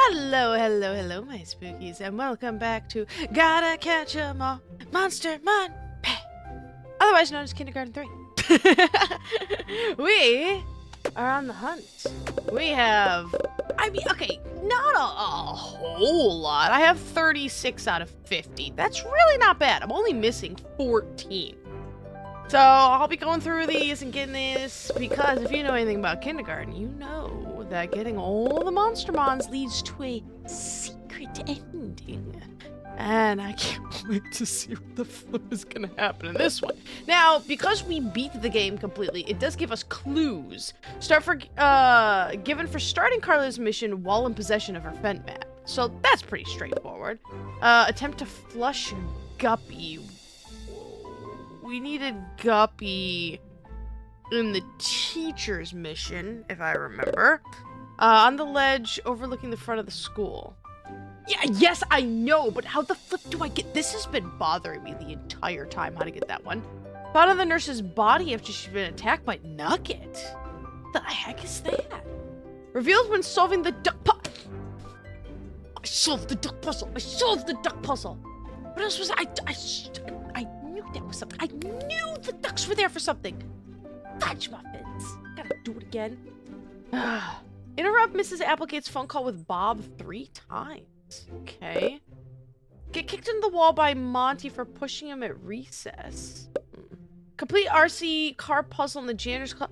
Hello, my spookies, and welcome back to Gotta Catch 'Em All, Monstermon, otherwise known as Kindergarten 3. We are on the hunt. We have, not a whole lot. I have 36 out of 50. That's really not bad. I'm only missing 14. So I'll be going through these and getting this because if you know anything about kindergarten, you know that getting all the Monstermons leads to a secret ending. And I can't wait to see what the flip is gonna happen in this one. Now, because we beat the game completely, it does give us clues. Given for starting Carla's mission while in possession of her vent map. So that's pretty straightforward. Attempt to flush Guppy. We needed Guppy in the teacher's mission, if I remember. On the ledge overlooking the front of the school. Yeah, yes, I know, but how the flip do I get... This has been bothering me the entire time, how to get that one. Found on the nurse's body after she's been attacked by Nugget. What the heck is that? Revealed when solving the duck puzzle. I solved the duck puzzle. What else was I knew that was something. I knew the ducks were there for something. Fudge muffins. Gotta do it again. Interrupt Mrs. Applegate's phone call with Bob 3 times. Okay. Get kicked into the wall by Monty for pushing him at recess. Complete RC car puzzle in the janitor's club.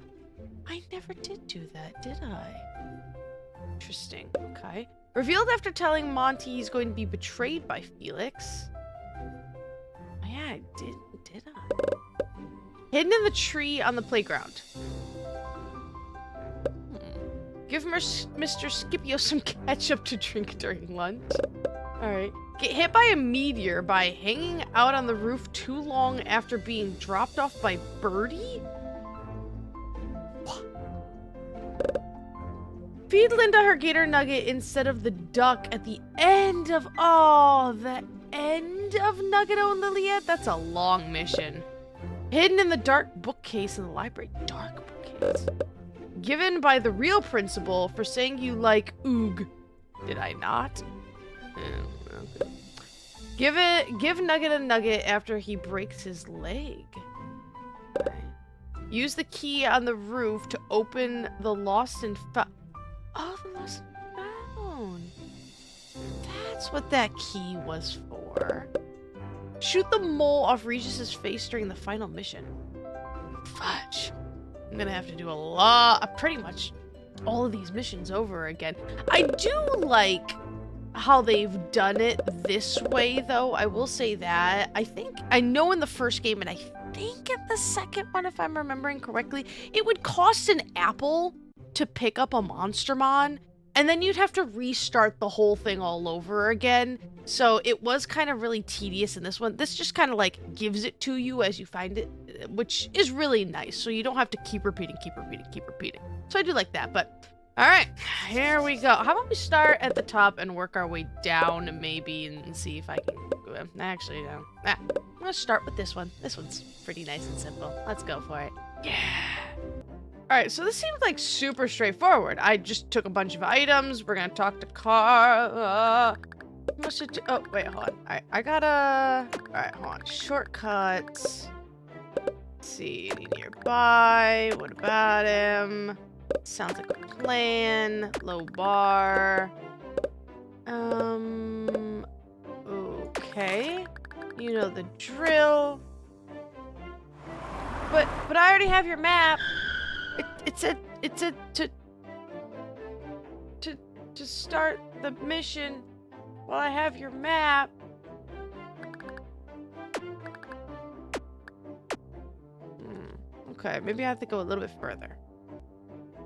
I never did do that, did I? Interesting. Okay. Revealed after telling Monty he's going to be betrayed by Felix. Oh, yeah, I did I? Hidden in the tree on the playground. Give Mr. Scipio some ketchup to drink during lunch. Alright. Get hit by a meteor by hanging out on the roof too long after being dropped off by Birdie? What? Feed Linda her gator nugget instead of the duck at the end of... Oh, the end of Nugget-O and Liliette? That's a long mission. Hidden in the dark bookcase in the library. Dark bookcase. Given by the real principal for saying you like oog. Did I not? Okay. Give Nugget a nugget after he breaks his leg. Okay. Use the key on the roof to open the lost and found. Oh, the lost and found. That's what that key was for. Shoot the mole off Regis's face during the final mission. Fudge. I'm gonna have to do pretty much all of these missions over again. I do like how they've done it this way, though. I will say that. I know in the first game, and I think in the second one, if I'm remembering correctly, it would cost an apple to pick up a Monstermon, and then you'd have to restart the whole thing all over again. So it was kind of really tedious in this one. This just kind of like gives it to you as you find it, which is really nice. So you don't have to keep repeating. So I do like that, but all right, here we go. How about we start at the top and work our way down maybe and see if I can, actually, no. I'm gonna start with this one. This one's pretty nice and simple. Let's go for it. Yeah. All right, so this seems like super straightforward. I just took a bunch of items. We're gonna talk to Carla. Oh, wait, hold on. All right, all right, hold on. Shortcuts. Let's see, any nearby? What about him? Sounds like a plan. Low bar. Okay. You know the drill. But I already have your map. To start the mission while I have your map. Okay, maybe I have to go a little bit further.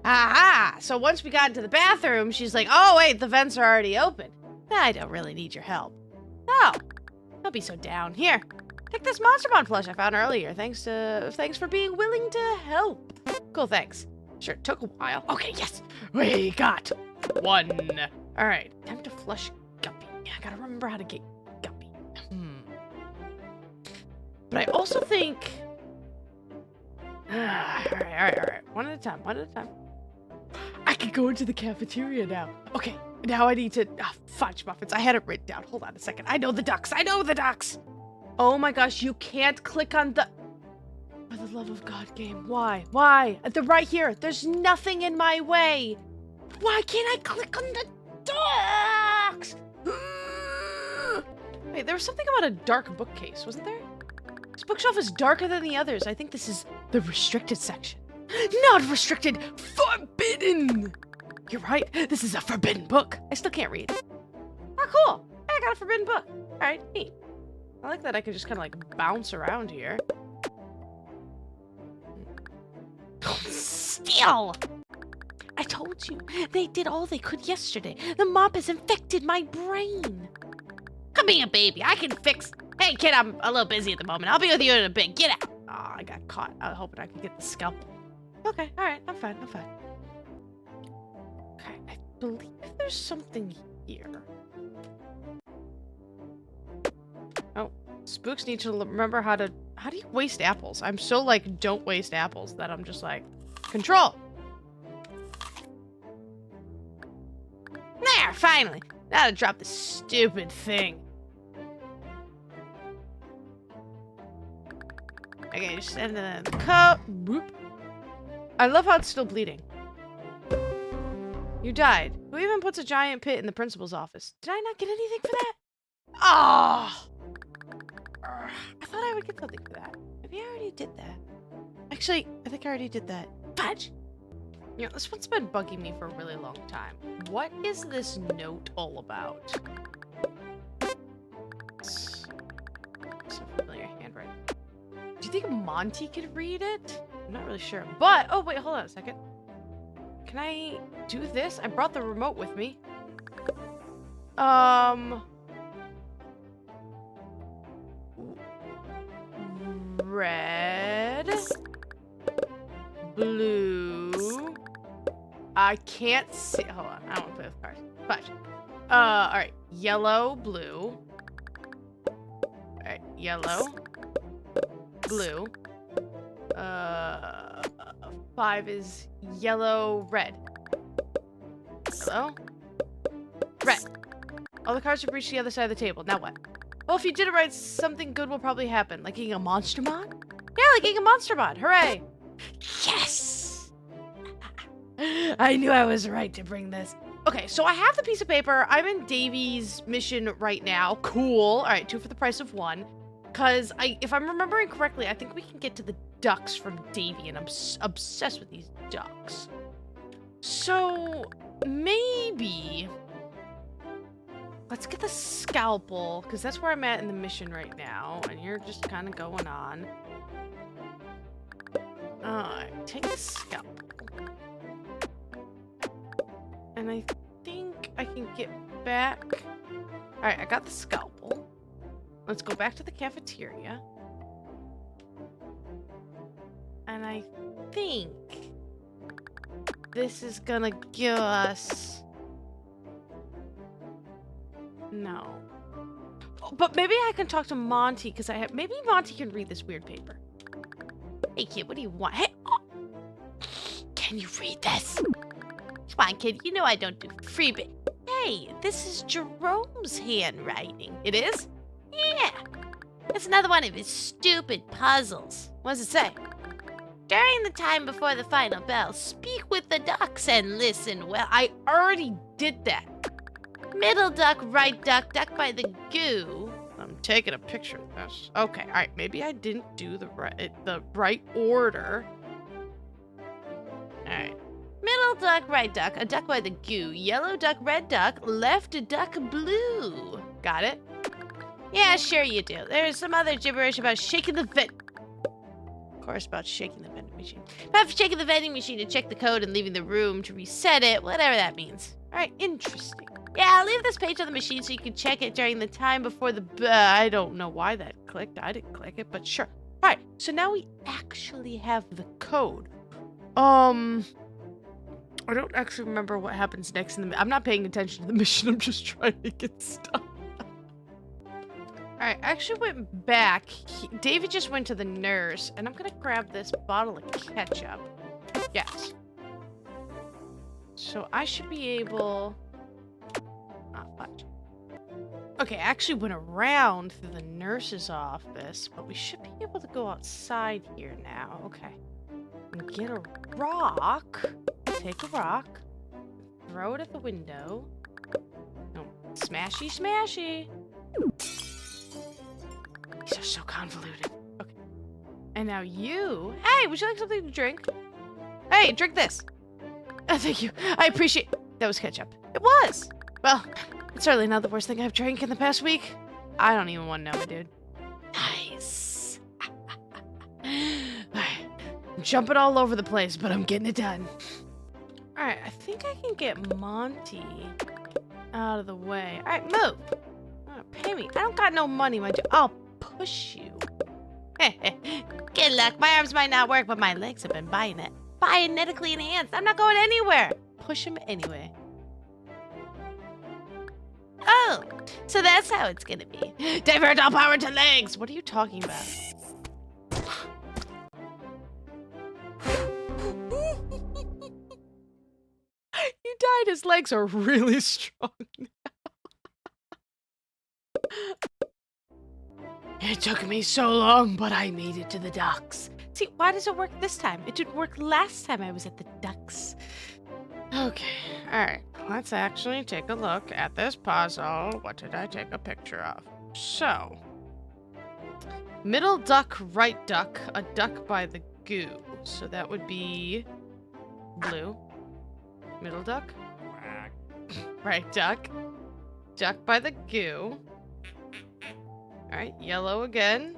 Aha! So once we got into the bathroom, she's like, oh wait, the vents are already open. I don't really need your help. No, don't be so down. Here, take this Monstermon plush I found earlier. Thanks for being willing to help. Cool, thanks. Sure, it took a while. Okay, yes, we got one. All right, time to flush Guppy. I gotta remember how to get Guppy. But I also think... All right. One at a time. I can go into the cafeteria now. Okay, Now I need to... fudge muffins. I had it written down. Hold on a second. I know the ducks. I know the ducks. Oh my gosh, you can't click on the... For the love of God, game. Why? Why? They're right here. There's nothing in my way. Why can't I click on the ducks? Wait, there was something about a dark bookcase, wasn't there? This bookshelf is darker than the others. I think this is the restricted section. Not restricted! Forbidden! You're right. This is a forbidden book. I still can't read. Oh, cool. Hey, I got a forbidden book. All right, neat. I like that I can just kind of like bounce around here. Still! I told you, they did all they could yesterday. The mop has infected my brain. Come here, baby. I can fix... Hey, kid, I'm a little busy at the moment. I'll be with you in a bit. Get out. Oh, I got caught. I was hoping I could get the scalpel. Okay, all right. I'm fine. I'm fine. Okay, I believe there's something here. Oh, Spooks need to remember how to... How do you waste apples? I'm so, like, don't waste apples that I'm just like... Control! There, finally! Now to drop this stupid thing. Okay, just send it in the coat. Boop. I love how it's still bleeding. You died. Who even puts a giant pit in the principal's office? Did I not get anything for that? Oh! I thought I would get something for that. Maybe I already did that. Actually, I think I already did that. Fudge! You know, this one's been bugging me for a really long time. What is this note all about? It's so familiar handwriting. Do you think Monty could read it? I'm not really sure. But, oh wait, hold on a second. Can I do this? I brought the remote with me. Red. Blue. I can't see. Hold on. I don't want to play with cards. Fudge. Alright. Yellow, blue. Alright. Yellow. Blue. 5 is yellow, red. Yellow. Red. All the cards have reached the other side of the table. Now what? Well, if you did it right, something good will probably happen. Like getting a Monstermon? Yeah, like getting a Monstermon. Hooray! Yes! I knew I was right to bring this. Okay, so I have the piece of paper. I'm in Davy's mission right now. Cool. All right, 2 for the price of 1. Because if I'm remembering correctly, I think we can get to the ducks from Davy, and I'm obsessed with these ducks. So, maybe... Let's get the scalpel, because that's where I'm at in the mission right now, and you're just kind of going on. Take the scalpel. And I think I can get back... Alright, I got the scalpel. Let's go back to the cafeteria. And I think this is gonna give us... No. But maybe I can talk to Monty, because maybe Monty can read this weird paper. Hey, kid, what do you want? Hey, oh. Can you read this? Come on, kid, you know I don't do freebie. Hey, this is Jerome's handwriting. It is? Yeah. It's another one of his stupid puzzles. What does it say? During the time before the final bell, speak with the ducks and listen well. I already did that. Middle duck, right duck, duck by the goo. I'm taking a picture of this. Okay, all right. Maybe I didn't do the right order. All right. Middle duck, right duck, a duck by the goo. Yellow duck, red duck, left duck, blue. Got it? Yeah, sure you do. There's some other gibberish about shaking the Of course, about shaking the vending machine. About shaking the vending machine to check the code and leaving the room to reset it, whatever that means. All right, interesting. Yeah, I'll leave this page on the machine so you can check it during the time before the... I don't know why that clicked. I didn't click it, but sure. All right, so now we actually have the code. I don't actually remember what happens next in the... I'm not paying attention to the mission. I'm just trying to get stuff. All right, I actually went back. David just went to the nurse, and I'm going to grab this bottle of ketchup. Yes. So I should be able... Okay, I actually went around through the nurse's office, but we should be able to go outside here now. Okay. And get a rock. Take a rock. Throw it at the window. No, smashy, smashy. These are so convoluted. Okay. And now you... Hey, would you like something to drink? Hey, drink this. Oh, thank you. I appreciate... That was ketchup. It was. Well, it's certainly not the worst thing I've drank in the past week. I don't even want to know, dude. Nice. I'm jumping all over the place, but I'm getting it done. Alright, I think I can get Monty out of the way. Alright, move. Oh, pay me. I don't got no money, my dude. I'll push you. Good luck. My arms might not work, but my legs have been bionetically enhanced. I'm not going anywhere. Push him anyway. Oh, so that's how it's gonna be. Divert all power to legs. What are you talking about? You died. His legs are really strong now. It took me so long, but I made it to the docks. See, why does it work this time? It didn't work last time I was at the docks. Okay, alright. Let's actually take a look at this puzzle. What did I take a picture of? So, middle duck, right duck, a duck by the goo. So that would be blue. Middle duck. Right duck. Duck by the goo. Alright, yellow again.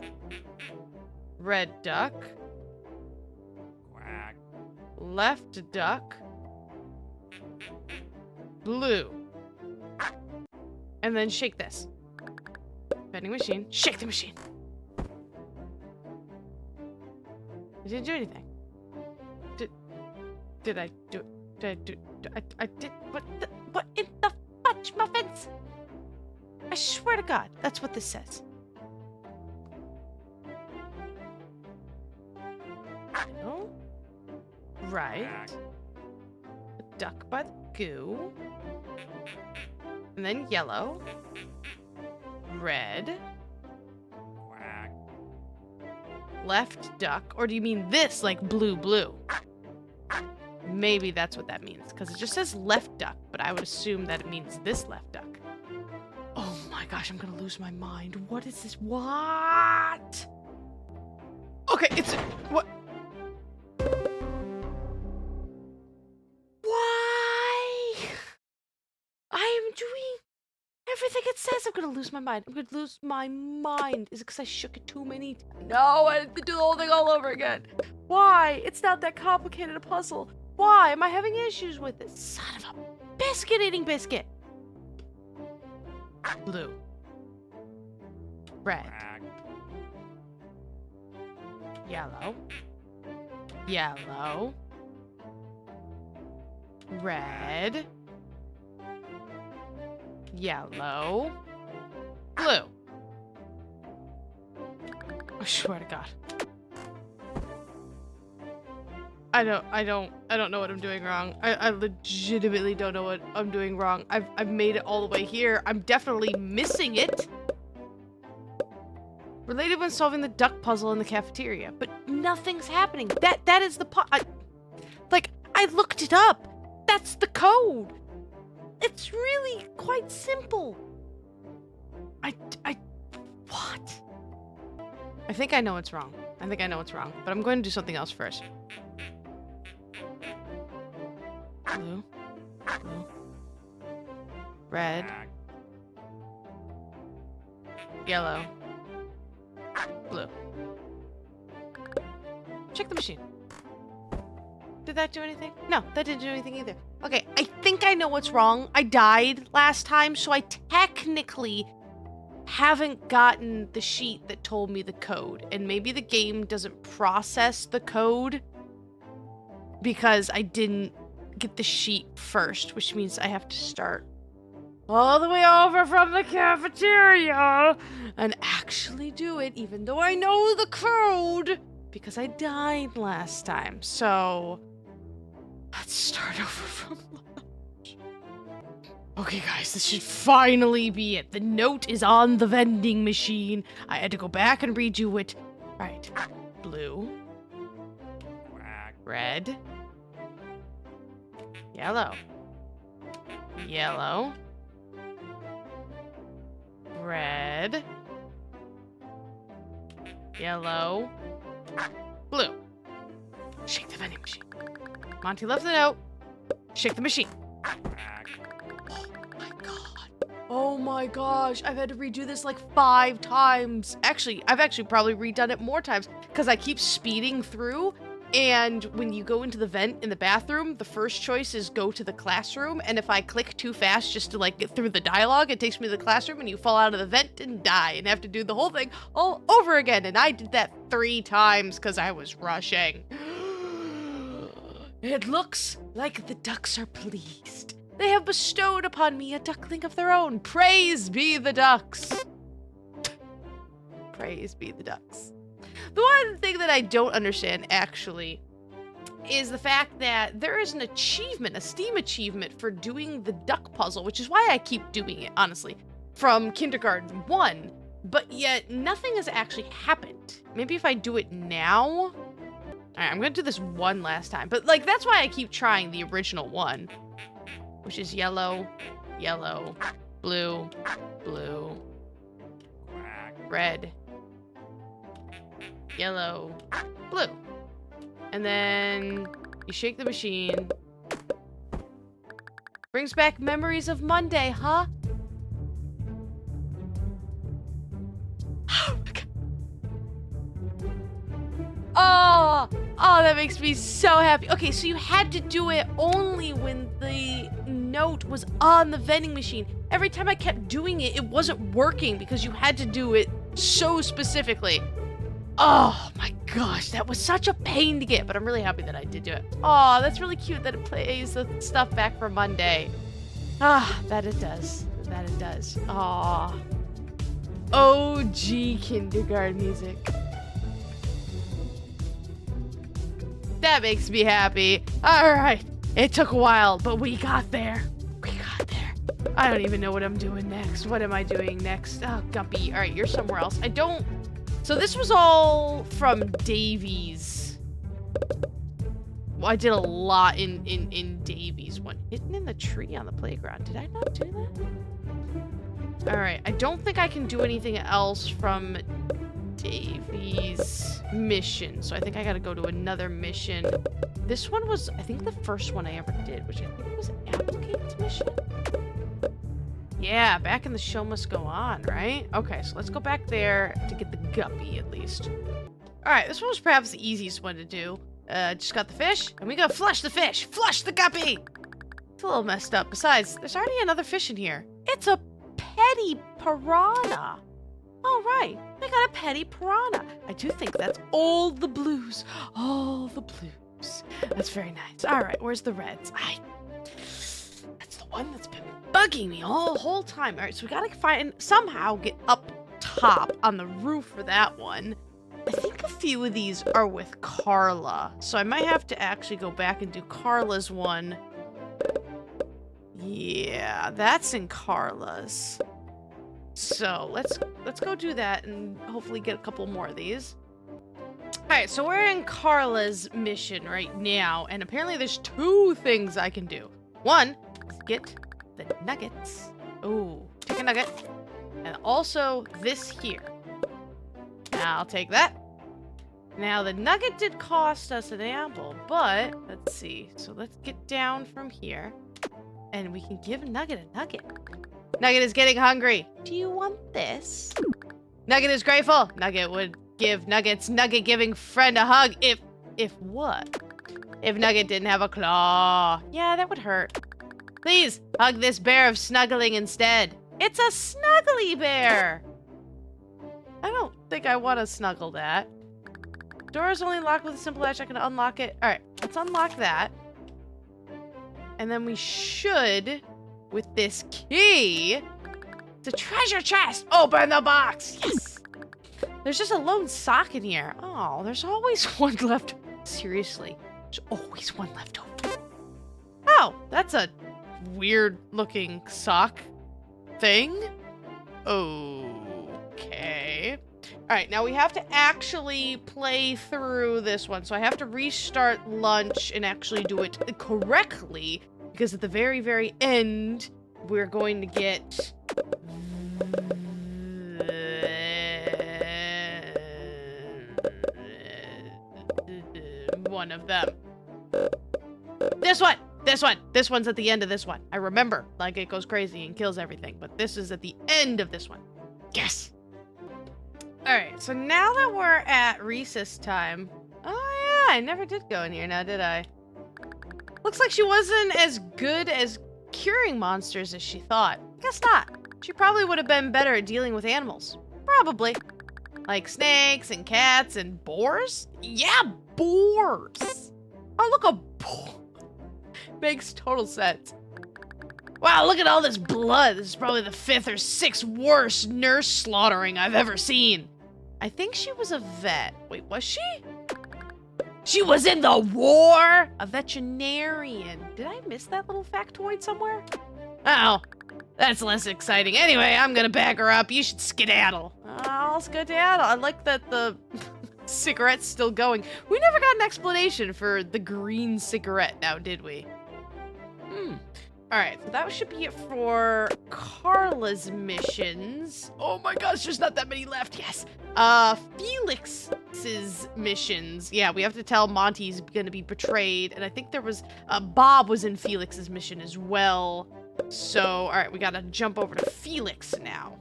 Red duck. Quack. Left duck. Blue. And then shake this. Vending machine. Shake the machine. I didn't do anything. Did I do it? I did. What in the fudge muffins? I swear to God, that's what this says. No. Right. A duck by the goo. And then yellow. Red. Quack. Left duck. Or do you mean this, like blue, blue? Maybe that's what that means, because it just says left duck, but I would assume that it means this left duck. Oh my gosh, I'm gonna lose my mind. What is this? What? Okay, it's... What? Why? I am doing everything it says. I'm gonna lose my mind. I'm gonna lose my mind. Is it because I shook it too many times? No, I have to do the whole thing all over again. Why? It's not that complicated a puzzle. Why am I having issues with it? Son of a biscuit eating biscuit. Blue. Red. Yellow. Yellow. Red. Yellow. Blue. I swear to God. I don't know what I'm doing wrong. I legitimately don't know what I'm doing wrong. I've made it all the way here. I'm definitely missing it. Related when solving the duck puzzle in the cafeteria, but nothing's happening. That is the I looked it up. That's the code. It's really quite simple. What? I think I know what's wrong. But I'm going to do something else first. Blue. Blue. Red. Yellow. Blue. Check the machine. Did that do anything? No, that didn't do anything either. Okay, I think I know what's wrong. I died last time, so I technically haven't gotten the sheet that told me the code. And maybe the game doesn't process the code because I didn't get the sheet first, which means I have to start all the way over from the cafeteria and actually do it, even though I know the code because I died last time. So let's start over from lunch. Okay, guys, this should finally be it. The note is on the vending machine. I had to go back and redo it. Right. Blue. Red. Yellow. Yellow. Red. Yellow. Blue. Shake the vending machine. Monty left the note. Shake the machine. Oh my gosh, I've had to redo this like 5 times. Actually, I've probably redone it more times because I keep speeding through. And when you go into the vent in the bathroom, the first choice is go to the classroom. And if I click too fast just to like get through the dialogue, it takes me to the classroom and you fall out of the vent and die and have to do the whole thing all over again. And I did that 3 times because I was rushing. It looks like the ducks are pleased. They have bestowed upon me a duckling of their own. Praise be the ducks. Praise be the ducks. The one thing that I don't understand, actually, is the fact that there is an achievement, a Steam achievement for doing the duck puzzle, which is why I keep doing it, honestly, from Kindergarten 1, but yet nothing has actually happened. Maybe if I do it now? All right, I'm going to do this one last time, but, like, that's why I keep trying the original one. Which is yellow, yellow, blue, blue, red, yellow, blue. And then you shake the machine. Brings back memories of Monday, huh? Oh my God. Oh, that makes me so happy. Okay, so you had to do it only when the note was on the vending machine. Every time I kept doing it, it wasn't working because you had to do it so specifically. Oh my gosh, that was such a pain to get, but I'm really happy that I did do it. Oh, that's really cute that it plays the stuff back for Monday. Ah, that it does. That it does. Aw. OG kindergarten music. That makes me happy. All right. It took a while, but we got there. We got there. I don't even know what I'm doing next. What am I doing next? Oh, Guppy. All right, you're somewhere else. I don't... So this was all from Davies. Well, I did a lot in Davies one. Hidden in the tree on the playground. Did I not do that? All right. I don't think I can do anything else from Davies mission. So I think I gotta go to another mission. This one was, I think, the first one I ever did, which I think was Applegate's mission. Yeah, back in the show must go on, right? Okay, so let's go back there to get the guppy at least. All right, this one was perhaps the easiest one to do. Just got the fish, and we gotta flush the fish. Flush the guppy! It's a little messed up. Besides, there's already another fish in here. It's a petty piranha. All right, we got a petty piranha. I do think that's all the blues. All the blues. That's very nice. All right, where's the reds? That's the one that's been bugging me all whole time. All right, so we gotta somehow get up top on the roof for that one. I think a few of these are with Carla, so I might have to actually go back and do Carla's one. Yeah, that's in Carla's. So let's go do that and hopefully get a couple more of these. All right, so we're in Carla's mission right now, and apparently there's 2 things I can do. One is get the nuggets. Oh, take a nugget. And also this here. I'll take that. Now, the nugget did cost us an apple, but let's see. So let's get down from here, and we can give Nugget a nugget. Nugget is getting hungry. Do you want this? Nugget is grateful. Nugget would give Nugget's nugget-giving friend a hug if what? If Nugget didn't have a claw. Yeah, that would hurt. Please, hug this bear of snuggling instead. It's a snuggly bear. I don't think I want to snuggle that. Door is only locked with a simple latch. I can unlock it. All right, let's unlock that. And then we should, with this key, it's a treasure chest. Open the box. Yes. There's just a lone sock in here. Oh, there's always one left. Seriously, there's always one left over. Oh, that's a weird looking sock thing. Okay. All right, now we have to actually play through this one. So I have to restart lunch and actually do it correctly, because at the very, very end, we're going to get one of them. This one! This one! This one's at the end of this one. I remember, like, it goes crazy and kills everything, but this is at the end of this one. Yes! Alright, so now that we're at recess time... Oh yeah, I never did go in here now, did I? Looks like she wasn't as good as curing monsters as she thought. Guess not. She probably would have been better at dealing with animals. Probably. Like snakes and cats and boars? Yeah, boars! Oh, look, a boar! Makes total sense. Wow, look at all this blood. This is probably the 5th or 6th worst nurse slaughtering I've ever seen. I think she was a vet. Wait, was she? She was in the war? A veterinarian. Did I miss that little factoid somewhere? Oh, that's less exciting. Anyway, I'm gonna back her up. You should skedaddle. I'll skedaddle. I like that the cigarette's still going. We never got an explanation for the green cigarette now, did we? Alright, so that should be it for Carla's missions. Oh my gosh, there's not that many left. Yes. Felix's missions. Yeah, we have to tell Monty's gonna be betrayed. And I think there was, Bob was in Felix's mission as well. So, alright, we gotta jump over to Felix now.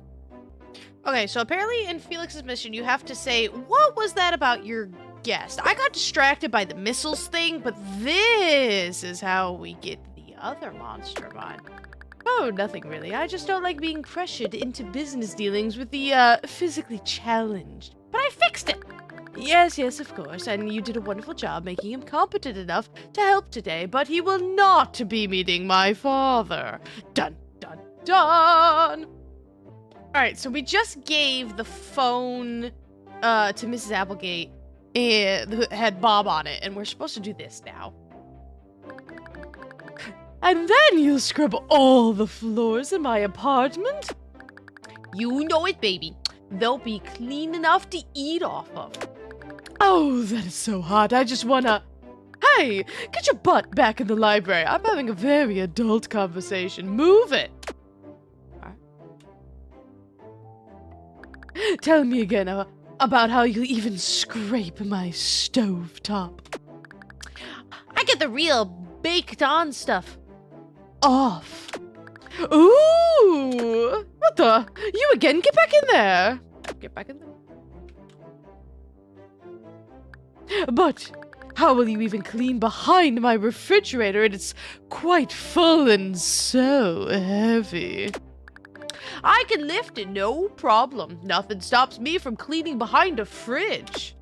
Okay, so apparently in Felix's mission, you have to say, what was that about your guest? I got distracted by the missiles thing, but this is how we get the other Monstermon. Oh, nothing really. I just don't like being pressured into business dealings with the, physically challenged. But I fixed it! Yes, yes, of course, and you did a wonderful job making him competent enough to help today, but he will not be meeting my father. Dun, dun, dun! Alright, so we just gave the phone, to Mrs. Applegate, who had Bob on it, and we're supposed to do this now. And then you'll scrub all the floors in my apartment? You know it, baby. They'll be clean enough to eat off of. Oh, that is so hot. I just wanna... Hey, get your butt back in the library. I'm having a very adult conversation. Move it. Tell me again about how you even scrape my stovetop. I get the real baked-on stuff off. Ooh! What the? You again? Get back in there! Get back in there. But how will you even clean behind my refrigerator? It's quite full and so heavy. I can lift it, no problem. Nothing stops me from cleaning behind a fridge.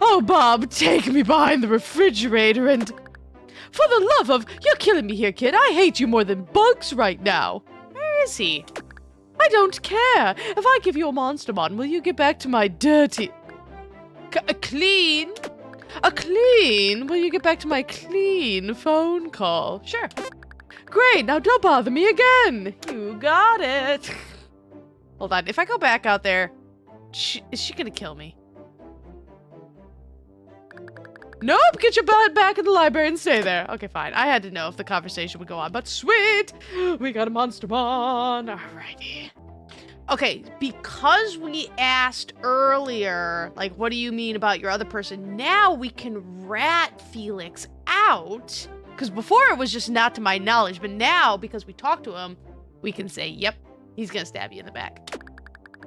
Oh, Bob, take me behind the refrigerator and... For the love of... You're killing me here, kid. I hate you more than bugs right now. Where is he? I don't care. If I give you a Monstermon, will you get back to my dirty... clean? A clean? Will you get back to my clean phone call? Sure. Great, now don't bother me again. You got it. Hold on, if I go back out there, is she gonna kill me? Nope, get your butt back in the library and stay there. Okay, fine. I had to know if the conversation would go on, but sweet! We got a Monstermon. Alrighty. Okay, because we asked earlier, like, what do you mean about your other person? Now we can rat Felix out. Because before it was just not to my knowledge, but now, because we talked to him, we can say, yep, he's gonna stab you in the back.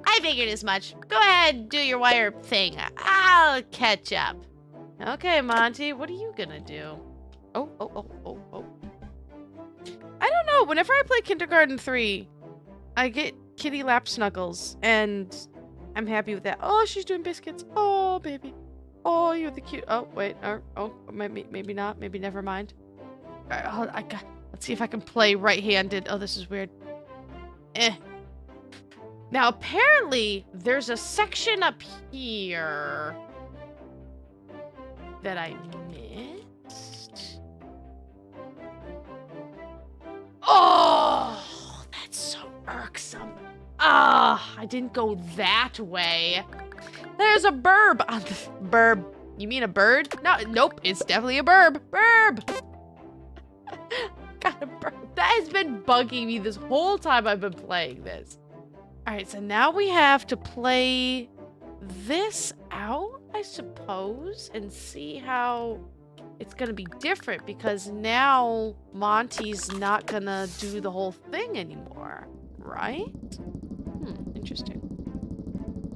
I figured as much. Go ahead, do your wire thing. I'll catch up. Okay, Monty, what are you gonna do? Oh. I don't know, whenever I play Kindergarten 3, I get kitty lap snuggles, and I'm happy with that. Oh, she's doing biscuits. Oh, baby. Oh, you're the cute. Oh, wait. Oh, maybe not. Maybe never mind. All right, let's see if I can play right-handed. Oh, this is weird. Now, apparently, there's a section up here that I missed. Oh, that's so irksome. Ah, I didn't go that way. There's a burb on the burb. You mean a bird? No, nope, it's definitely a burb. Burb. Got a burb. That has been bugging me this whole time I've been playing this. All right, so now we have to play this out, I suppose, and see how it's gonna be different because now Monty's not gonna do the whole thing anymore, right? Interesting.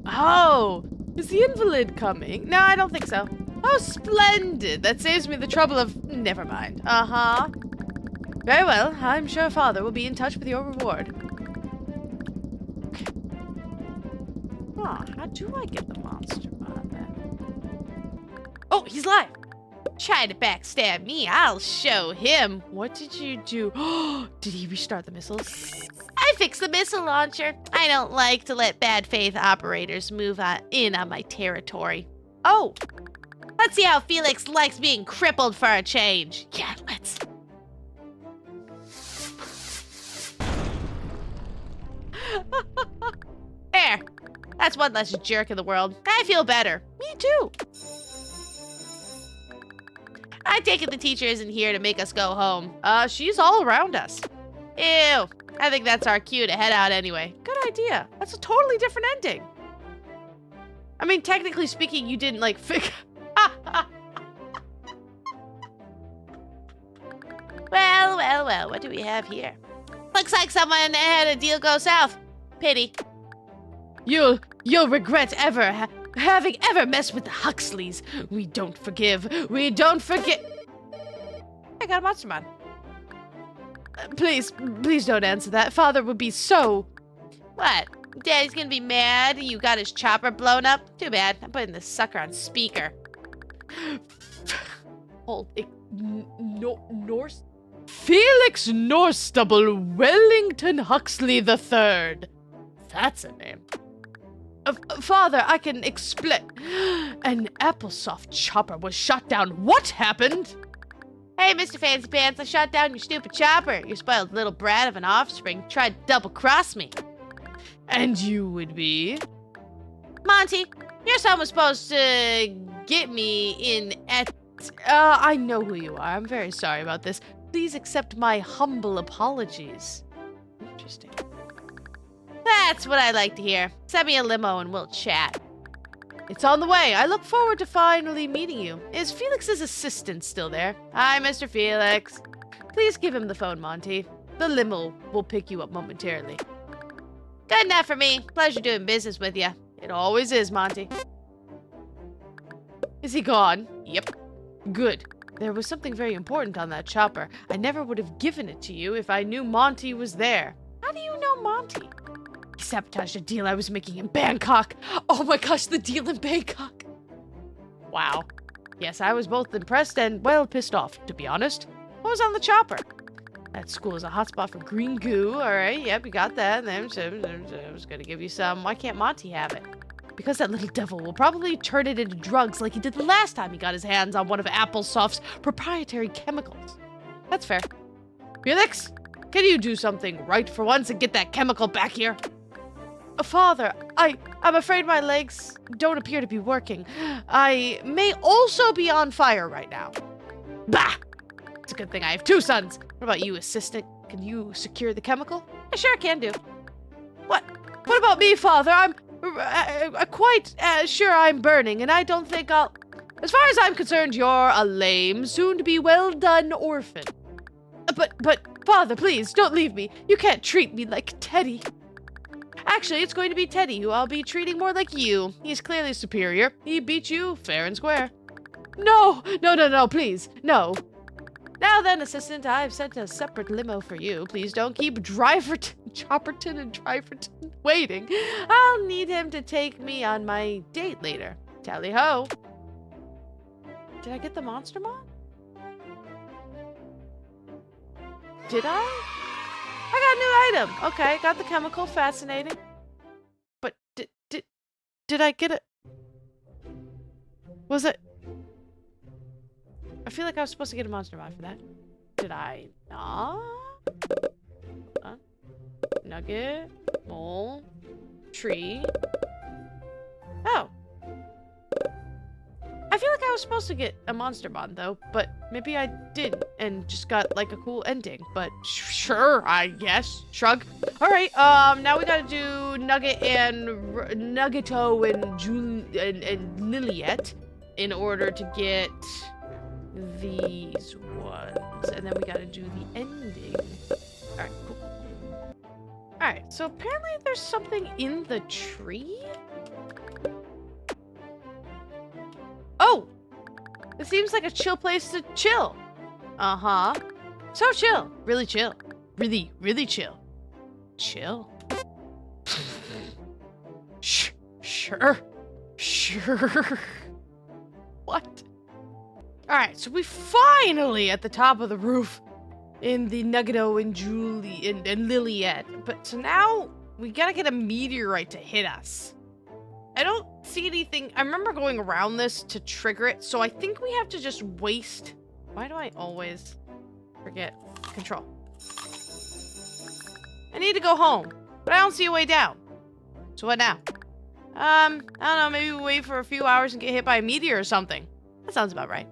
Oh, is the invalid coming? No, I don't think so. Oh, splendid. That saves me the trouble of... Never mind. Uh-huh. Very well. I'm sure Father will be in touch with your reward. Okay. Huh, how do I get the Monstermon then? Oh, he's live. Try to backstab me. I'll show him. What did you do? Did he restart the missiles? I fixed the missile launcher. I don't like to let bad faith operators move in on my territory. Oh, let's see how Felix likes being crippled for a change. Yeah, let's. There. That's one less jerk in the world. I feel better. Me too. I take it the teacher isn't here to make us go home. She's all around us. Ew. I think that's our cue to head out anyway. Good idea. That's a totally different ending. I mean, technically speaking, you didn't, like, figure... Well, what do we have here? Looks like someone had a deal go south. Pity. You'll regret having ever messed with the Huxleys. We don't forgive. We don't forget. I got a Monstermon. Please don't answer that. Father would be so... What? Daddy's gonna be mad you got his chopper blown up? Too bad. I'm putting this sucker on speaker. Hold it. Norse... Felix Norstubble Wellington Huxley III. That's a name. Father, I can explain. An Applesoft chopper was shot down. What happened? Hey, Mr. Fancy Pants, I shot down your stupid chopper. Your spoiled little brat of an offspring tried to double-cross me. And you would be? Monty, your son was supposed to get me in at... I know who you are. I'm very sorry about this. Please accept my humble apologies. Interesting. That's what I like to hear. Send me a limo and we'll chat. It's on the way. I look forward to finally meeting you. Is Felix's assistant still there? Hi, Mr. Felix. Please give him the phone, Monty. The limo will pick you up momentarily. Good enough for me. Pleasure doing business with you. It always is, Monty. Is he gone? Yep. Good. There was something very important on that chopper. I never would have given it to you if I knew Monty was there. How do you know Monty? He sabotaged a deal I was making in Bangkok. Oh my gosh, the deal in Bangkok. Wow. Yes, I was both impressed and, well, pissed off, to be honest. What was on the chopper? That school is a hotspot for green goo. All right, yep, you got that. I was going to give you some. Why can't Monty have it? Because that little devil will probably turn it into drugs like he did the last time he got his hands on one of Applesoft's proprietary chemicals. That's fair. Felix, can you do something right for once and get that chemical back here? Father, I'm afraid my legs don't appear to be working. I may also be on fire right now. Bah! It's a good thing I have two sons. What about you, assistant? Can you secure the chemical? I sure can do. What? What about me, Father? I'm quite sure I'm burning, and I don't think I'll... As far as I'm concerned, you're a lame, soon-to-be well-done orphan. But, Father, please, don't leave me. You can't treat me like Teddy. Actually, it's going to be Teddy who I'll be treating more like you. He's clearly superior. He beat you fair and square. No, please, no. Now then, assistant, I've sent a separate limo for you. Please don't keep Chopperton and Driverton waiting. I'll need him to take me on my date later. Tally-ho. Did I get the Monstermon? Did I? I got a new item. Okay, got the chemical. Fascinating. But did I get it? Was it? I feel like I was supposed to get a Monstermon for that. Did I not? Nugget, mole, tree. Oh. I feel like I was supposed to get a Monstermon though, but maybe I didn't and just got like a cool ending. But sure, I guess. Shrug. All right. Now we gotta do Nugget and Nuggeto and Liliet in order to get these ones, and then we gotta do the ending. All right. Cool. All right. So apparently there's something in the tree. Oh! It seems like a chill place to chill. Uh-huh. So chill. Really chill. Really, really chill. Chill. Sure. What? Alright, so we finally at the top of the roof in the Nuggeto and Julie and Liliet. But so now we gotta get a meteorite to hit us. I don't see anything. I remember going around this to trigger it, so I think we have to just waste. Why do I always forget control? I need to go home, but I don't see a way down. So what now? I don't know, maybe we wait for a few hours and get hit by a meteor or something. That sounds about right.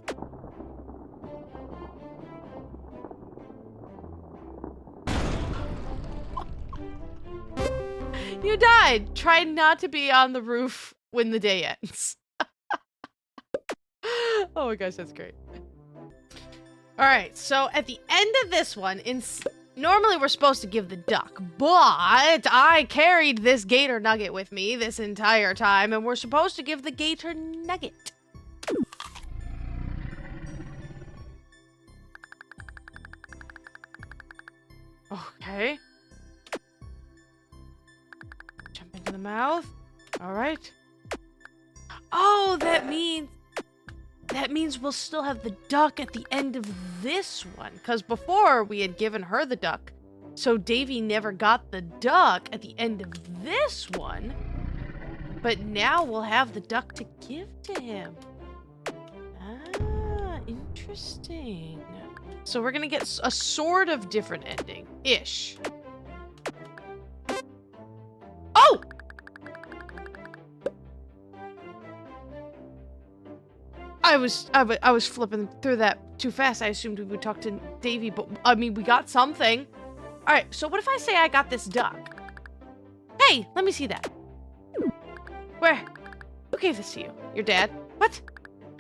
You died. Try not to be on the roof when the day ends. Oh my gosh, that's great. All right, so at the end of this one, normally we're supposed to give the duck, but I carried this gator nugget with me this entire time, and we're supposed to give the gator nugget. Okay. Jump into the mouth. All right. Oh, that means we'll still have the duck at the end of this one. Because before, we had given her the duck. So Davy never got the duck at the end of this one. But now we'll have the duck to give to him. Ah, interesting. So we're going to get a sort of different ending-ish. Oh! I was flipping through that too fast. I assumed we would talk to Davy, but I mean, we got something. All right, so what if I say I got this duck? Hey, let me see that. Where? Who gave this to you? Your dad? What?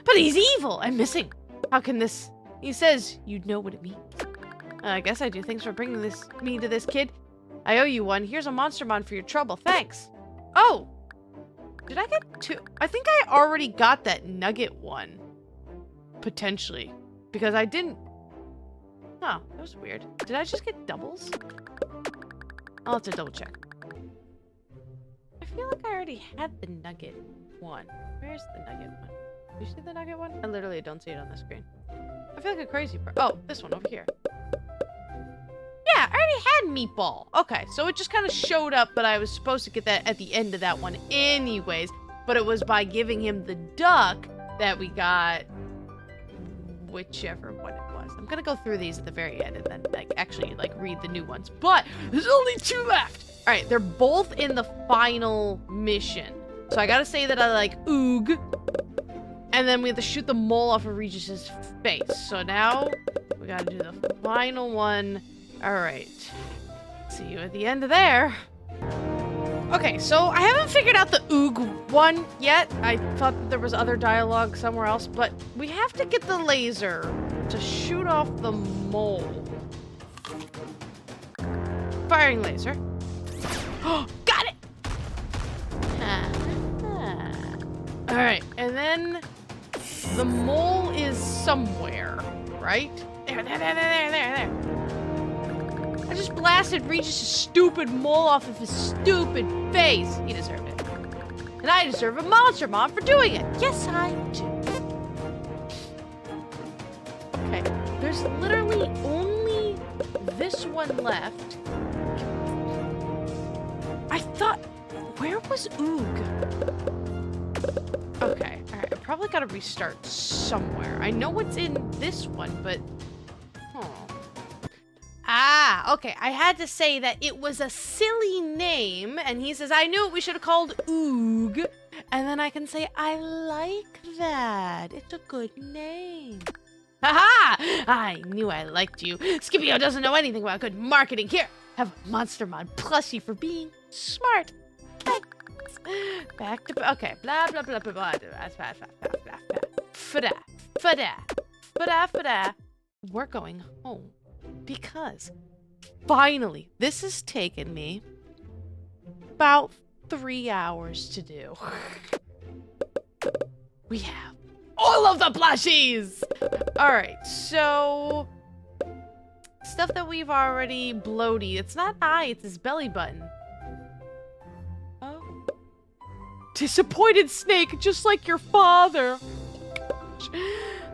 But he's evil and missing. How can this? He says you'd know what it means. I guess I do. Thanks for bringing me to this kid. I owe you one. Here's a Monstermon for your trouble. Thanks. Oh. Did I get two? I think I already got that nugget one. Potentially. Because I didn't... Huh, that was weird. Did I just get doubles? I'll have to double check. I feel like I already had the nugget one. Where's the nugget one? Do you see the nugget one? I literally don't see it on the screen. I feel like a crazy person. Oh, this one over here. Yeah, I already had meatball. Okay, so it just kind of showed up, but I was supposed to get that at the end of that one anyways. But it was by giving him the duck that we got whichever one it was. I'm gonna go through these at the very end and then actually read the new ones. But there's only two left. All right, they're both in the final mission. So I gotta say that I like oog. And then we have to shoot the mole off of Regis's face. So now we gotta do the final one. All right. See you at the end of there. Okay, so I haven't figured out the oog one yet. I thought that there was other dialogue somewhere else, but we have to get the laser to shoot off the mole. Firing laser. Oh, got it! All right, and then the mole is somewhere, right? There. I just blasted Regis' stupid mole off of his stupid face. He deserved it. And I deserve a Monstermon for doing it. Yes, I do. Okay, there's literally only this one left. I thought, where was Oog? Okay, all right, I probably gotta restart somewhere. I know what's in this one, but... okay, I had to say that it was a silly name, and he says, I knew it, we should have called Oog. And then I can say, I like that. It's a good name. Haha! I knew I liked you. Scipio doesn't know anything about good marketing. Here, have a Monstermon plushie for being smart. Thanks. Back to, okay, blah, blah, blah, blah, blah, Fada, fada, fada, fada. We're going home because finally, this has taken me about 3 hours to do. We have all of the plushies! Alright, so stuff that we've already bloated. It's not eye, it's his belly button. Oh. Disappointed snake, just like your father.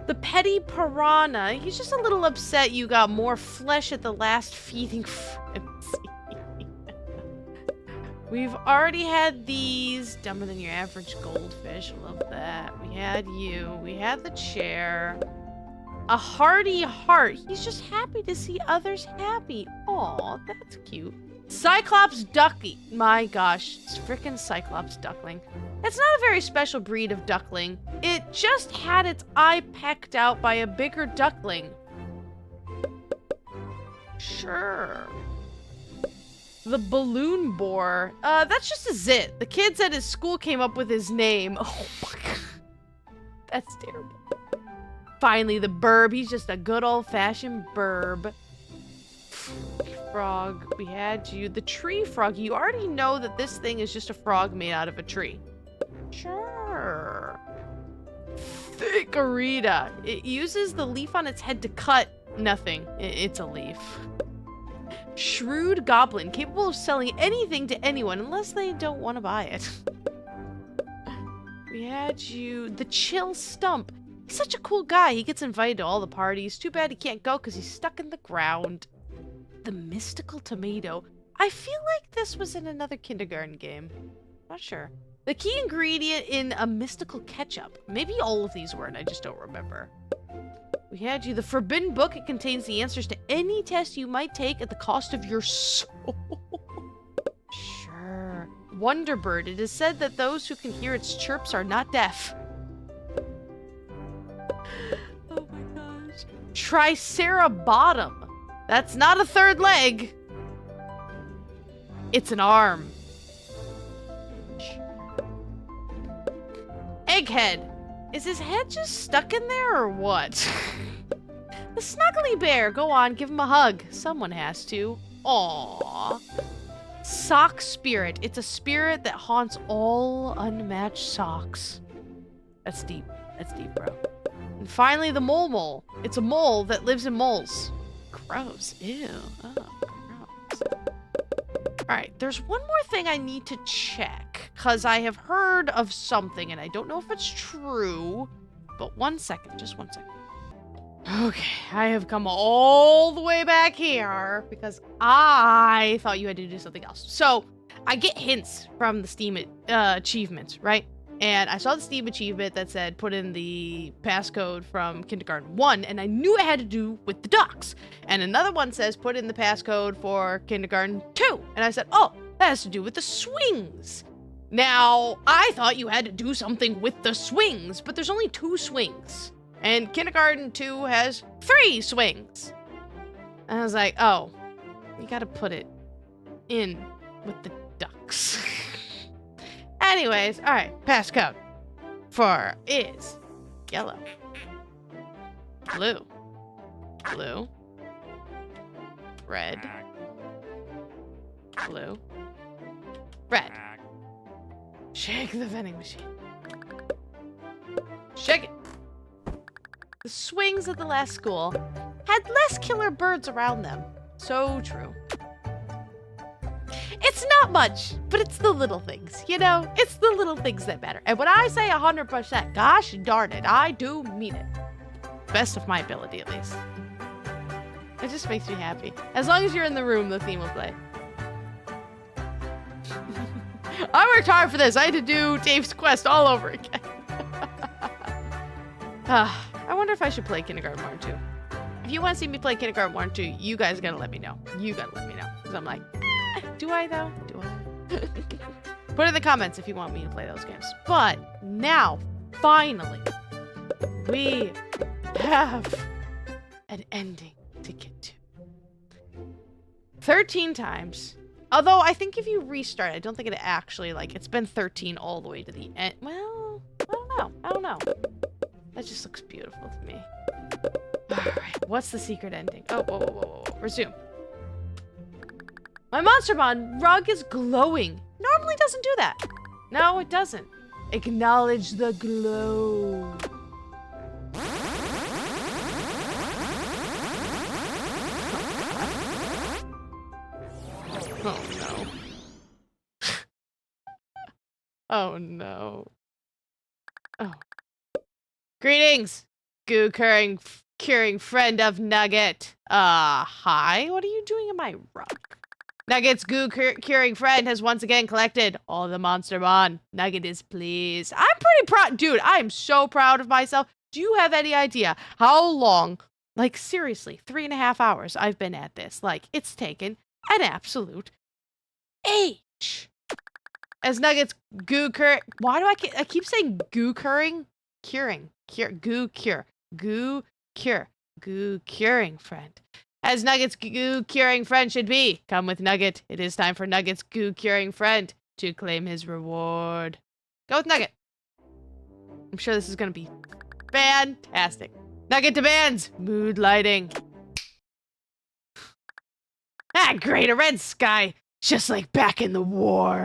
The petty piranha, he's just a little upset you got more flesh at the last feeding frenzy. We've already had these. Dumber than your average goldfish. Love that. We had you. We had the chair. A hearty heart. He's just happy to see others happy. Aw, that's cute. Cyclops ducky. My gosh, it's frickin' Cyclops duckling. It's not a very special breed of duckling. It just had its eye pecked out by a bigger duckling. Sure. The balloon boar. That's just a zit. The kids at his school came up with his name. Oh my god. That's terrible. Finally, the burb. He's just a good old-fashioned burb. Frog. We had you. The tree frog. You already know that this thing is just a frog made out of a tree. Sure. Thickerita. It uses the leaf on its head to cut nothing. It's a leaf. Shrewd goblin, capable of selling anything to anyone unless they don't want to buy it. We had you. The chill stump. He's such a cool guy. He gets invited to all the parties. Too bad he can't go because he's stuck in the ground. The mystical tomato. I feel like this was in another kindergarten game. Not sure. The key ingredient in a mystical ketchup. Maybe all of these were and I just don't remember. We had you. The forbidden book. It contains the answers to any test you might take at the cost of your soul. Sure. Wonderbird. It is said that those who can hear its chirps are not deaf. Oh my gosh. Tricerabottom. That's not a third leg. It's an arm. Egghead. Is his head just stuck in there or what? The snuggly bear. Go on, give him a hug. Someone has to. Aww. Sock spirit. It's a spirit that haunts all unmatched socks. That's deep. That's deep, bro. And finally, the mole. It's a mole that lives in moles. Gross. Ew. Oh, gross. Alright, there's one more thing I need to check, because I have heard of something, and I don't know if it's true, but 1 second, just 1 second. Okay, I have come all the way back here, because I thought you had to do something else. So, I get hints from the Steam achievements, right? And I saw the Steam achievement that said put in the passcode from Kindergarten 1, and I knew it had to do with the ducks. And another one says put in the passcode for Kindergarten 2. And I said, oh, that has to do with the swings. Now, I thought you had to do something with the swings, but there's only 2 swings. And Kindergarten 2 has 3 swings. And I was like, oh, you gotta put it in with the ducks. Anyways, alright, passcode for is yellow, blue, blue, red, blue, red. Shake the vending machine. Shake it. The swings at the last school had less killer birds around them. So true. It's not much, but it's the little things, you know? It's the little things that matter. And when I say 100%, gosh darn it, I do mean it. Best of my ability, at least. It just makes me happy. As long as you're in the room, the theme will play. I worked hard for this. I had to do Dave's quest all over again. I wonder if I should play Kindergarten 1 or 2. If you want to see me play Kindergarten 1 or 2, you guys gotta let me know. You gotta let me know. Because I'm like, do I though? Do I? Put in the comments if you want me to play those games. But now, finally, we have an ending to get to. 13 times. Although, I think if you restart, I don't think it actually, like, it's been 13 all the way to the end. Well, I don't know. I don't know. That just looks beautiful to me. Alright, what's the secret ending? Oh, whoa, whoa, whoa, whoa. Resume. My Monstermon rug is glowing. Normally doesn't do that. No, it doesn't. Acknowledge the glow. Oh no. Oh no. Oh. Greetings, goo curing friend of Nugget. Hi, what are you doing in my rug? Nugget's goo curing friend has once again collected all the Monstermon. Nugget is pleased. I'm pretty proud. Dude, I am so proud of myself. Do you have any idea how long, like seriously, 3.5 hours I've been at this? Like, it's taken an absolute age. As Nugget's goo cure. Why do I keep saying goo curing? Goo curing friend. As Nugget's goo curing friend should be. Come with Nugget. It is time for Nugget's goo curing friend to claim his reward. Go with Nugget. I'm sure this is gonna be fantastic. Nugget demands mood lighting. Ah, great, a red sky, just like back in the war.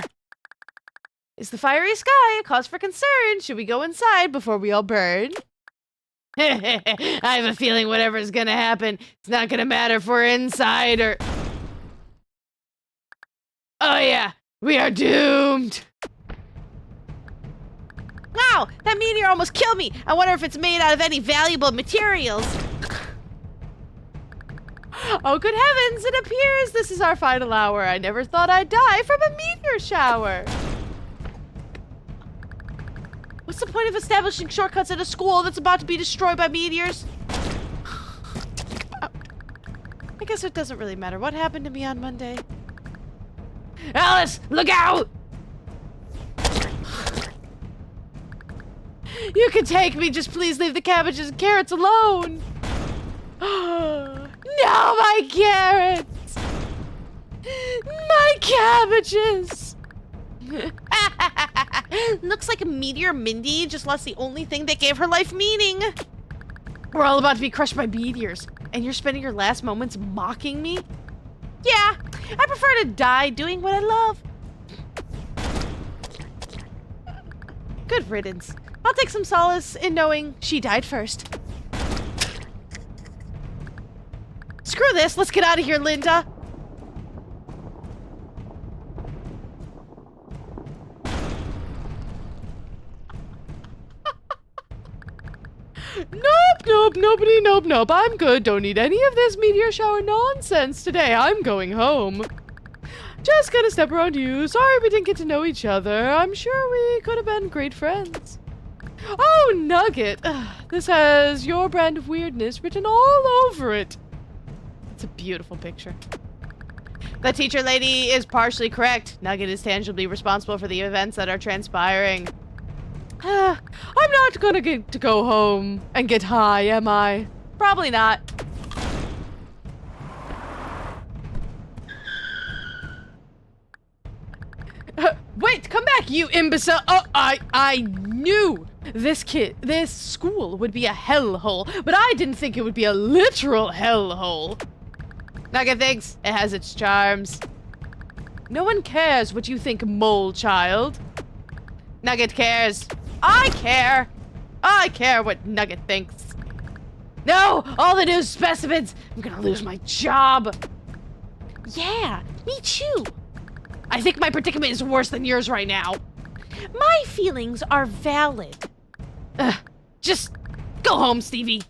Is the fiery sky a cause for concern? Should we go inside before we all burn? I have a feeling whatever's gonna happen, it's not gonna matter if we're inside or... Oh yeah, we are doomed! Wow, that meteor almost killed me! I wonder if it's made out of any valuable materials. Oh good heavens, it appears this is our final hour. I never thought I'd die from a meteor shower. What's the point of establishing shortcuts at a school that's about to be destroyed by meteors? I guess it doesn't really matter what happened to me on Monday. Alice, look out! You can take me, just please leave the cabbages and carrots alone. No, my carrots! My cabbages! Looks like a meteor Mindy just lost the only thing that gave her life meaning. We're all about to be crushed by meteors, and you're spending your last moments mocking me? Yeah, I prefer to die doing what I love. Good riddance. I'll take some solace in knowing she died first. Screw this, let's get out of here, Linda. Nope. I'm good. Don't need any of this meteor shower nonsense today. I'm going home. Just gonna step around you. Sorry we didn't get to know each other. I'm sure we could have been great friends. Oh, Nugget. This has your brand of weirdness written all over it. It's a beautiful picture. The teacher lady is partially correct. Nugget is tangibly responsible for the events that are transpiring. I'm not gonna get to go home and get high, am I? Probably not. Wait, come back, you imbecile! Oh, I knew this school would be a hellhole, but I didn't think it would be a literal hellhole. Nugget thinks it has its charms. No one cares what you think, mole child. Nugget cares. I care! I care what Nugget thinks. No! All the new specimens! I'm gonna lose my job! Yeah, me too! I think my predicament is worse than yours right now. My feelings are valid. Just go home, Stevie.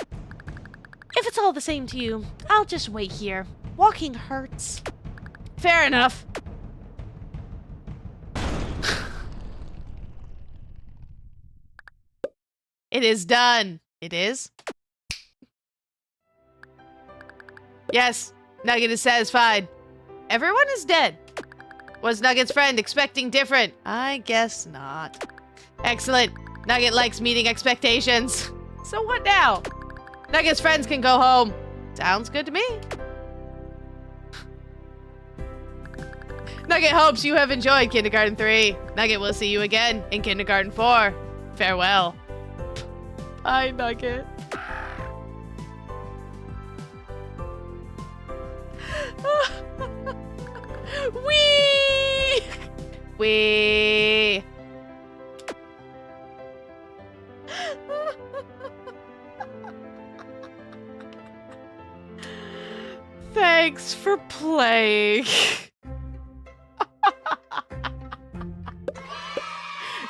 If it's all the same to you, I'll just wait here. Walking hurts. Fair enough. It is done. It is. Yes, Nugget is satisfied. Everyone is dead. Was Nugget's friend expecting different? I guess not. Excellent. Nugget likes meeting expectations. So what now? Nugget's friends can go home. Sounds good to me. Nugget hopes you have enjoyed Kindergarten 3. Nugget will see you again in Kindergarten 4. Farewell. Bye, Nugget. Wee! Wee! Thanks for playing.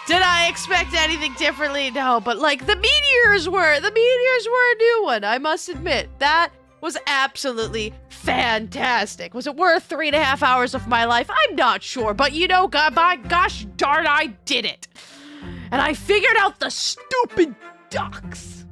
Did I expect anything differently? No, but like the meteors were a new one, I must admit. That was absolutely fantastic. Was it worth 3.5 hours of my life? I'm not sure, but you know, God, by gosh darn, I did it. And I figured out the stupid ducks.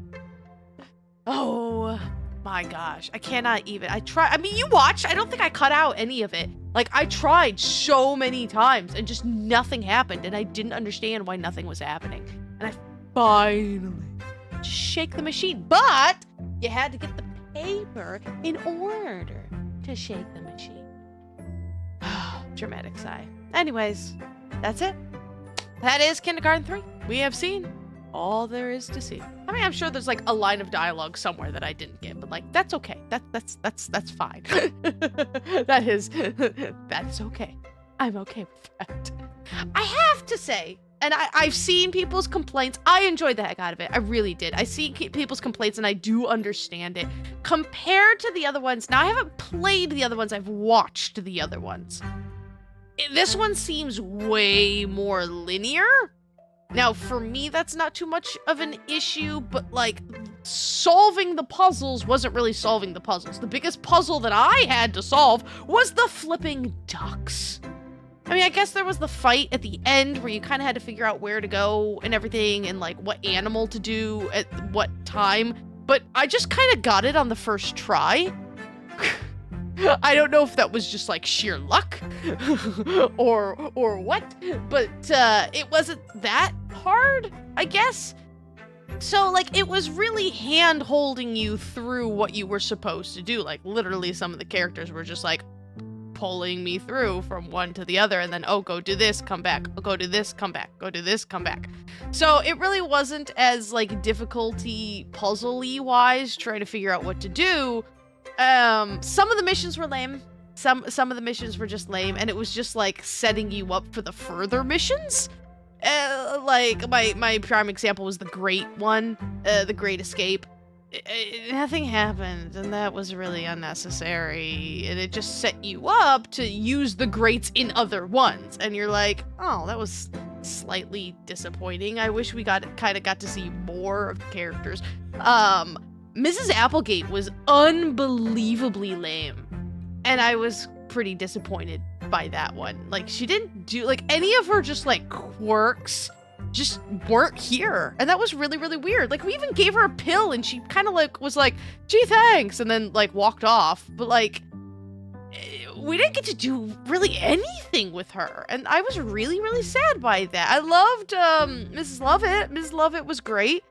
Oh my gosh, I cannot even. I mean, you watched, I don't think I cut out any of it. Like, I tried so many times and just nothing happened, and I didn't understand why nothing was happening. And I finally just shake the machine, but you had to get the paper in order to shake the machine. Dramatic sigh. Anyways, that's it. That is Kindergarten 3. We have seen all there is to see. I mean, I'm sure there's like a line of dialogue somewhere that I didn't get, but like, that's okay. That's fine. That's okay. I'm okay with that. I have to say, and I've seen people's complaints. I enjoyed the heck out of it. I really did. I see people's complaints and I do understand it. Compared to the other ones, now I haven't played the other ones, I've watched the other ones. This one seems way more linear. Now, for me, that's not too much of an issue, but like solving the puzzles wasn't really solving the puzzles. The biggest puzzle that I had to solve was the flipping ducks. I mean, I guess there was the fight at the end where you kind of had to figure out where to go and everything and like what animal to do at what time, but I just kind of got it on the first try. I don't know if that was just like sheer luck or what, but it wasn't that hard, I guess. So like it was really hand holding you through what you were supposed to do. Like literally some of the characters were just like pulling me through from one to the other and then, oh, go do this, come back, go do this, come back, go do this, come back. So it really wasn't as like difficulty puzzle-y wise trying to figure out what to do. Some of the missions were lame. Some of the missions were just lame, and it was just like setting you up for the further missions. Like my prime example was the Great one, the Great Escape. Nothing happened, and that was really unnecessary, and it just set you up to use the Greats in other ones, and you're like, oh, that was slightly disappointing. I wish we kind of got to see more of the characters. Mrs. Applegate was unbelievably lame, and I was pretty disappointed by that one. Like, she didn't do, like, any of her just, like, quirks just weren't here, and that was really, really weird. Like, we even gave her a pill, and she kind of, like, was like, gee, thanks, and then, like, walked off, but, like, we didn't get to do really anything with her, and I was really, really sad by that. I loved, Mrs. Lovett. Mrs. Lovett was great.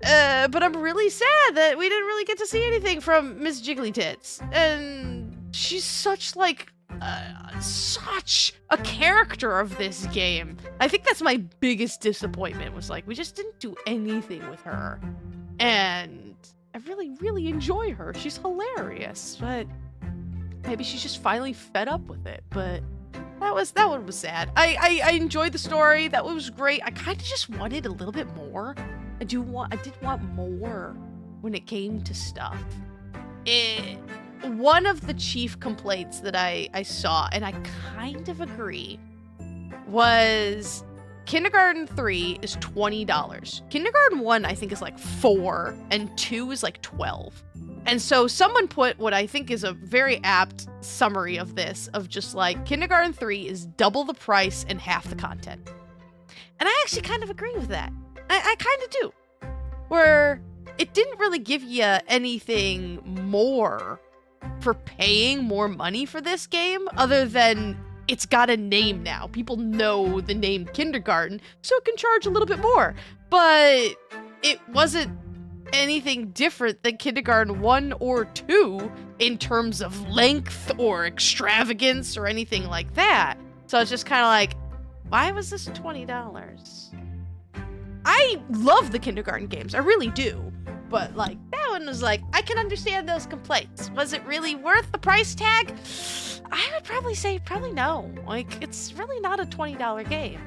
But I'm really sad that we didn't really get to see anything from Miss Jiggly Tits. And she's such, like, such a character of this game. I think that's my biggest disappointment, was like, we just didn't do anything with her. And I really, really enjoy her. She's hilarious, but maybe she's just finally fed up with it. But that one was sad. I enjoyed the story. That was great. I kind of just wanted a little bit more. I did want more when it came to stuff. One of the chief complaints that I saw, and I kind of agree, was Kindergarten 3 is $20. Kindergarten 1, I think, is like $4, and 2 is like $12. And so someone put what I think is a very apt summary of this, of just like, Kindergarten 3 is double the price and half the content. And I actually kind of agree with that. I kind of do. Where it didn't really give you anything more for paying more money for this game, other than it's got a name now. People know the name kindergarten, so it can charge a little bit more. But it wasn't anything different than kindergarten 1 or 2 in terms of length or extravagance or anything like that. So it's just kind of like, why was this $20? I love the kindergarten games, I really do. But like, that one was like, I can understand those complaints. Was it really worth the price tag? I would probably say probably no. Like, it's really not a $20 game.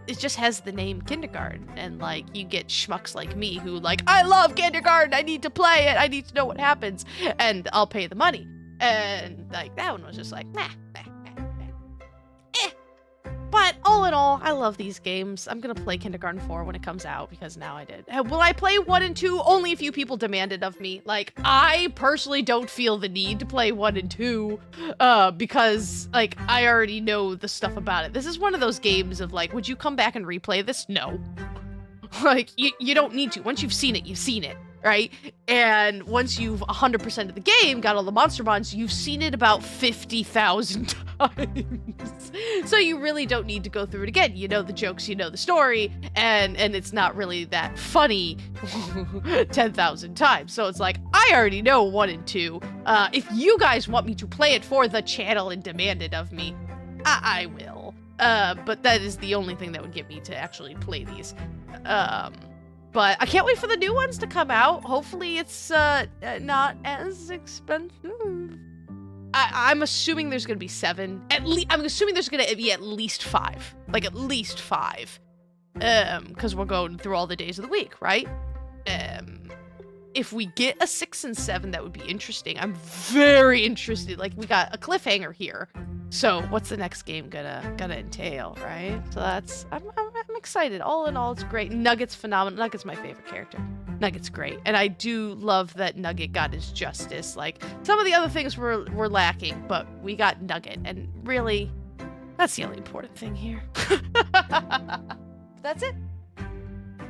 It just has the name kindergarten, and like, you get schmucks like me who like, I love kindergarten, I need to play it, I need to know what happens, and I'll pay the money. And like, that one was just like, nah. But all in all, I love these games. I'm gonna play Kindergarten 4 when it comes out, because now I did. Will I play 1 and 2? Only a few people demanded of me. Like, I personally don't feel the need to play 1 and 2, because, like, I already know the stuff about it. This is one of those games of, like, would you come back and replay this? No. Like, you don't need to. Once you've seen it, you've seen it, right? And once you've 100% of the game, got all the Monstermons, you've seen it about 50,000 times. So you really don't need to go through it again. You know the jokes, you know the story, and it's not really that funny 10,000 times. So it's like, I already know 1 and 2. If you guys want me to play it for the channel and demand it of me, I will. But that is the only thing that would get me to actually play these. But I can't wait for the new ones to come out. Hopefully it's not as expensive. I'm assuming there's gonna be 7. I'm assuming there's gonna be at least 5. Like, at least 5. Because we're going through all the days of the week, right? If we get a 6 and 7, that would be interesting. I'm very interested. Like, we got a cliffhanger here. So what's the next game gonna entail, right? So that's, I'm excited. All in all, it's great. Nugget's phenomenal. Nugget's my favorite character. Nugget's great. And I do love that Nugget got his justice. Like, some of the other things were lacking, but we got Nugget. And really, that's the only important thing here. That's it.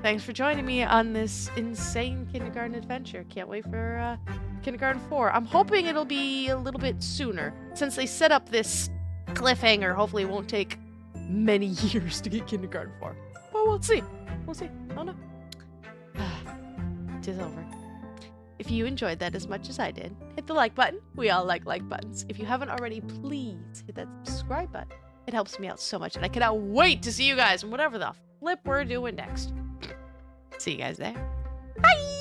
Thanks for joining me on this insane kindergarten adventure. Can't wait for Kindergarten 4. I'm hoping it'll be a little bit sooner. Since they set up this cliffhanger, hopefully it won't take many years to get Kindergarten 4. But we'll see. We'll see. Oh no. Tis over. If you enjoyed that as much as I did, hit the like button. We all like buttons. If you haven't already, please hit that subscribe button. It helps me out so much, and I cannot wait to see you guys in whatever the flip we're doing next. See you guys there. Bye!